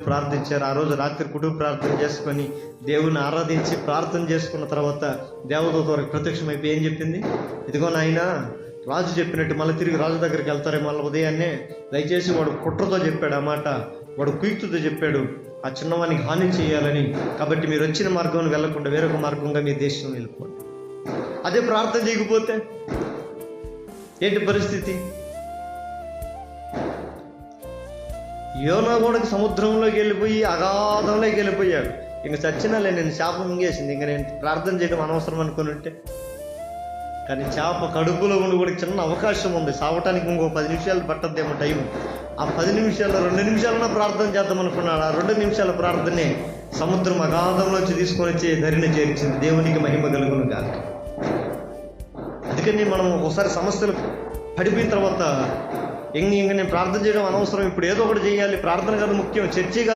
ప్రార్థించారు. ఆ రోజు రాత్రి కుటుంబ ప్రార్థన చేసుకొని దేవుని ఆరాధించి ప్రార్థన చేసుకున్న తర్వాత దేవదూత వారికి ప్రత్యక్షమైపోయి ఏం చెప్పింది? ఇదిగో నాయనా, రాజు చెప్పినట్టు మళ్ళీ తిరిగి రాజు దగ్గరికి వెళ్తారే మళ్ళీ ఉదయాన్నే. దయచేసి వాడు కుట్రతో చెప్పాడు ఆ మాట, వాడు కుయుక్తితో చెప్పాడు ఆ చిన్నవానికి హాని చేయాలని. కాబట్టి మీరు వచ్చిన మార్గం వెళ్ళకుండా వేరొక మార్గంగా మీ దేశం వెళ్ళిపోండి. అదే ప్రార్థన చేయకపోతే ఏంటి పరిస్థితి? యోనా కూడా సముద్రంలోకి వెళ్ళిపోయి అగాధంలోకి వెళ్ళిపోయాడు. ఇంక చచ్చినాలే, నేను శాపం మింగేసింది, ఇంక నేను ప్రార్థన చేయడం అనవసరం అనుకుని ఉంటే. కానీ చేప కడుపులో ఉండి కూడా చిన్న అవకాశం ఉంది, సావటానికి ఇంకో 10 నిమిషాలు పట్టద్దేమో టైం. ఆ 10 నిమిషాల్లో 2 నిమిషాలన్నా ప్రార్థన చేద్దాం అనుకున్నాడు. ఆ 2 నిమిషాల ప్రార్థనే సముద్రం అగాధంలోంచి తీసుకొని వచ్చి ధరిని చేర్చింది. దేవునికి మహిమ కలుగును గాక. అందుకని మనం ఒకసారి సమస్యలు పడిపోయిన తర్వాత ఇంక నేను ప్రార్థన చేయడం అనవసరం, ఇప్పుడు ఏదో ఒకటి చేయాలి. ప్రార్థన కాదు ముఖ్యం, చర్చి